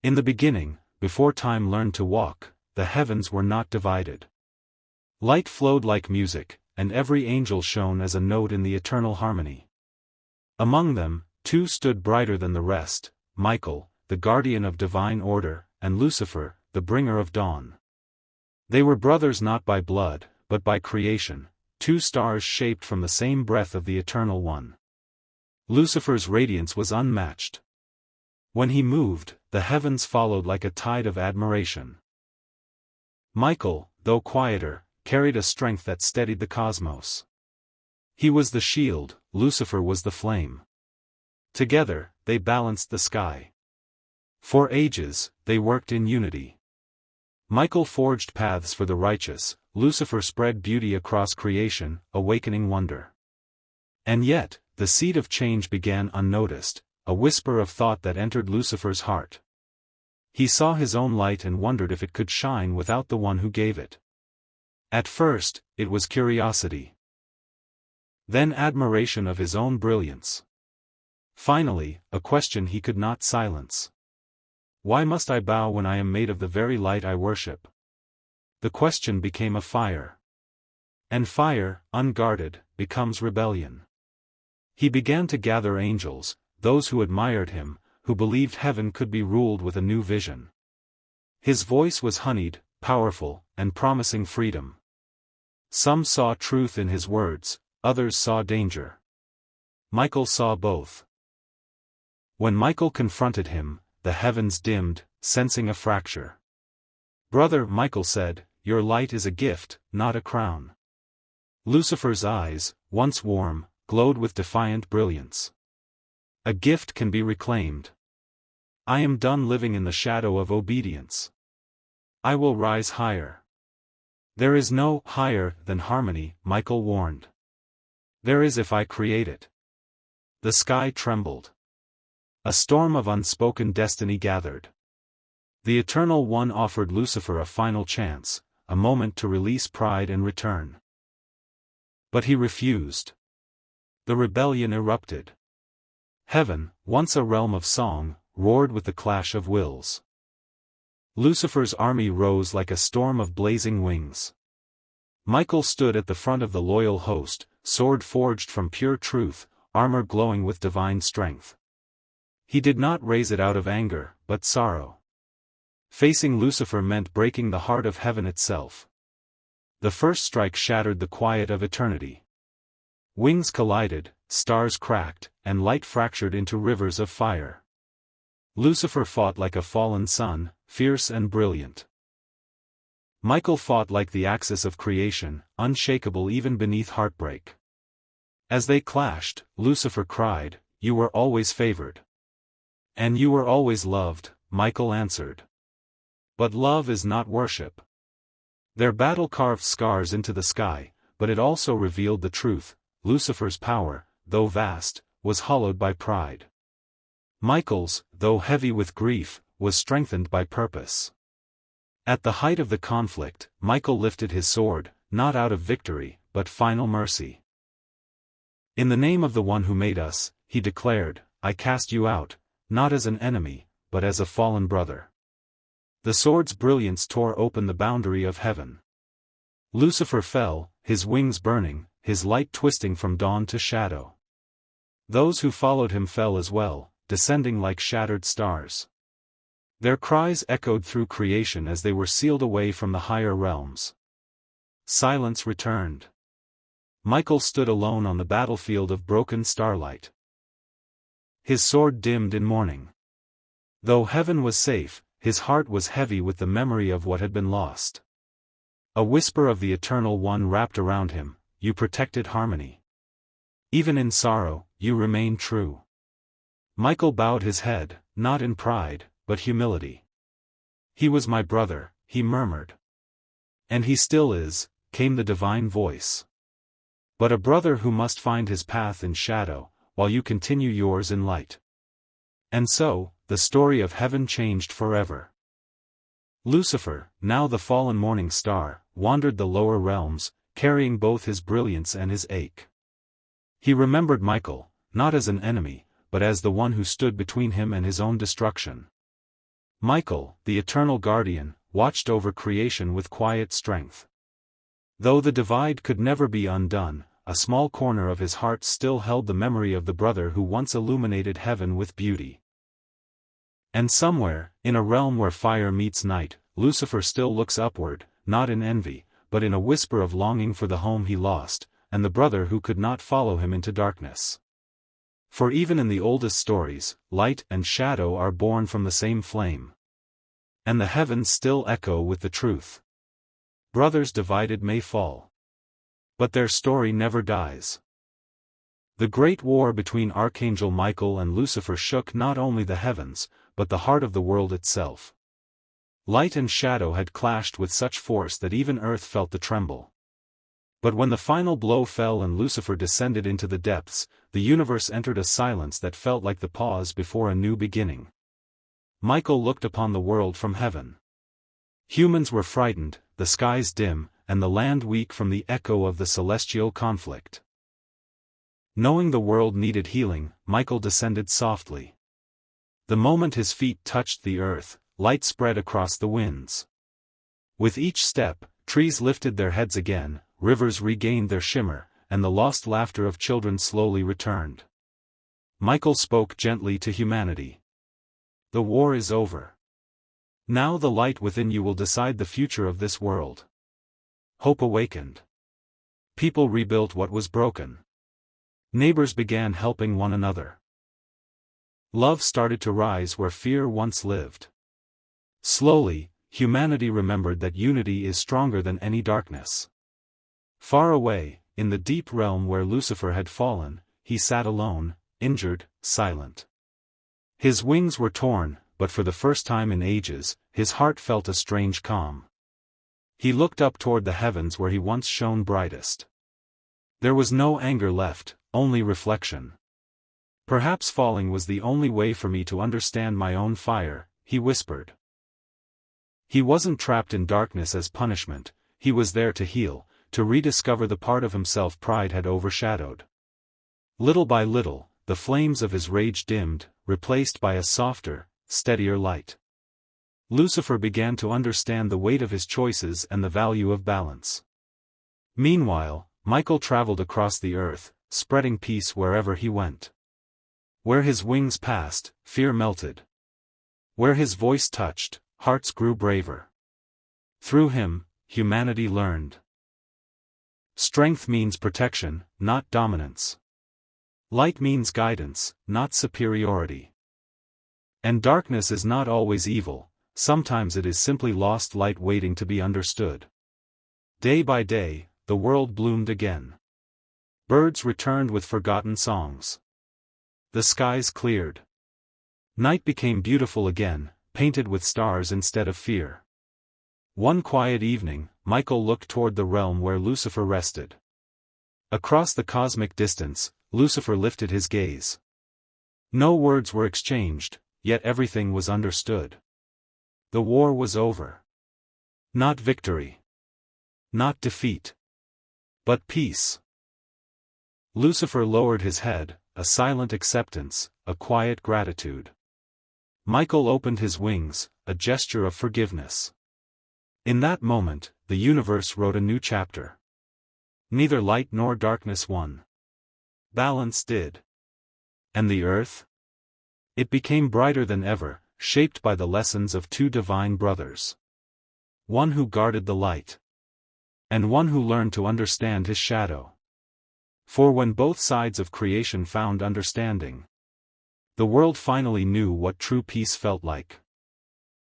In the beginning, before time learned to walk, the heavens were not divided. Light flowed like music, and every angel shone as a note in the eternal harmony. Among them, two stood brighter than the rest, Michael, the guardian of divine order, and Lucifer, the bringer of dawn. They were brothers not by blood, but by creation, two stars shaped from the same breath of the Eternal One. Lucifer's radiance was unmatched. When he moved, the heavens followed like a tide of admiration. Michael, though quieter, carried a strength that steadied the cosmos. He was the shield, Lucifer was the flame. Together, they balanced the sky. For ages, they worked in unity. Michael forged paths for the righteous, Lucifer spread beauty across creation, awakening wonder. And yet, the seed of change began unnoticed, a whisper of thought that entered Lucifer's heart. He saw his own light and wondered if it could shine without the one who gave it. At first, it was curiosity. Then admiration of his own brilliance. Finally, a question he could not silence. Why must I bow when I am made of the very light I worship? The question became a fire. And fire, unguarded, becomes rebellion. He began to gather angels, those who admired him, who believed heaven could be ruled with a new vision. His voice was honeyed, powerful, and promising freedom. Some saw truth in his words, others saw danger. Michael saw both. When Michael confronted him, the heavens dimmed, sensing a fracture. "Brother," Michael said, "your light is a gift, not a crown." Lucifer's eyes, once warm, glowed with defiant brilliance. "A gift can be reclaimed. I am done living in the shadow of obedience. I will rise higher." "There is no higher than harmony," Michael warned. "There is if I create it." The sky trembled. A storm of unspoken destiny gathered. The Eternal One offered Lucifer a final chance, a moment to release pride and return. But he refused. The rebellion erupted. Heaven, once a realm of song, roared with the clash of wills. Lucifer's army rose like a storm of blazing wings. Michael stood at the front of the loyal host, sword forged from pure truth, armor glowing with divine strength. He did not raise it out of anger, but sorrow. Facing Lucifer meant breaking the heart of heaven itself. The first strike shattered the quiet of eternity. Wings collided, stars cracked, and light fractured into rivers of fire. Lucifer fought like a fallen sun, fierce and brilliant. Michael fought like the axis of creation, unshakable even beneath heartbreak. As they clashed, Lucifer cried, "You were always favored." "And you were always loved," Michael answered. "But love is not worship." Their battle carved scars into the sky, but it also revealed the truth: Lucifer's power, though vast, was hollowed by pride. Michael's, though heavy with grief, was strengthened by purpose. At the height of the conflict, Michael lifted his sword, not out of victory, but final mercy. "In the name of the one who made us," he declared, "I cast you out, not as an enemy, but as a fallen brother." The sword's brilliance tore open the boundary of heaven. Lucifer fell, his wings burning, his light twisting from dawn to shadow. Those who followed him fell as well, descending like shattered stars. Their cries echoed through creation as they were sealed away from the higher realms. Silence returned. Michael stood alone on the battlefield of broken starlight. His sword dimmed in mourning. Though heaven was safe, his heart was heavy with the memory of what had been lost. A whisper of the Eternal One wrapped around him: "You protected harmony. Even in sorrow, you remain true." Michael bowed his head, not in pride, but humility. "He was my brother," he murmured. "And he still is," came the divine voice. "But a brother who must find his path in shadow, while you continue yours in light." And so, the story of heaven changed forever. Lucifer, now the fallen morning star, wandered the lower realms, carrying both his brilliance and his ache. He remembered Michael, not as an enemy, but as the one who stood between him and his own destruction. Michael, the eternal guardian, watched over creation with quiet strength. Though the divide could never be undone, a small corner of his heart still held the memory of the brother who once illuminated heaven with beauty. And somewhere, in a realm where fire meets night, Lucifer still looks upward, not in envy, but in a whisper of longing for the home he lost, and the brother who could not follow him into darkness. For even in the oldest stories, light and shadow are born from the same flame. And the heavens still echo with the truth. Brothers divided may fall, but their story never dies. The great war between Archangel Michael and Lucifer shook not only the heavens, but the heart of the world itself. Light and shadow had clashed with such force that even earth felt the tremble. But when the final blow fell and Lucifer descended into the depths, the universe entered a silence that felt like the pause before a new beginning. Michael looked upon the world from heaven. Humans were frightened, the skies dim, and the land weak from the echo of the celestial conflict. Knowing the world needed healing, Michael descended softly. The moment his feet touched the earth, light spread across the winds. With each step, trees lifted their heads again, rivers regained their shimmer, and the lost laughter of children slowly returned. Michael spoke gently to humanity. The war is over. Now the light within you will decide the future of this world. Hope awakened. People rebuilt what was broken. Neighbors began helping one another. Love started to rise where fear once lived. Slowly, humanity remembered that unity is stronger than any darkness. Far away, in the deep realm where Lucifer had fallen, he sat alone, injured, silent. His wings were torn, but for the first time in ages, his heart felt a strange calm. He looked up toward the heavens where he once shone brightest. There was no anger left, only reflection. Perhaps falling was the only way for me to understand my own fire, he whispered. He wasn't trapped in darkness as punishment, he was there to heal, to rediscover the part of himself pride had overshadowed. Little by little, the flames of his rage dimmed, replaced by a softer, steadier light. Lucifer began to understand the weight of his choices and the value of balance. Meanwhile, Michael traveled across the earth, spreading peace wherever he went. Where his wings passed, fear melted. Where his voice touched, hearts grew braver. Through him, humanity learned. Strength means protection, not dominance. Light means guidance, not superiority. And darkness is not always evil, sometimes it is simply lost light waiting to be understood. Day by day, the world bloomed again. Birds returned with forgotten songs. The skies cleared. Night became beautiful again, painted with stars instead of fear. One quiet evening, Michael looked toward the realm where Lucifer rested. Across the cosmic distance, Lucifer lifted his gaze. No words were exchanged, yet everything was understood. The war was over. Not victory. Not defeat. But peace. Lucifer lowered his head, a silent acceptance, a quiet gratitude. Michael opened his wings, a gesture of forgiveness. In that moment, the universe wrote a new chapter. Neither light nor darkness won. Balance did. And the earth? It became brighter than ever, shaped by the lessons of two divine brothers. One who guarded the light. And one who learned to understand his shadow. For when both sides of creation found understanding, the world finally knew what true peace felt like.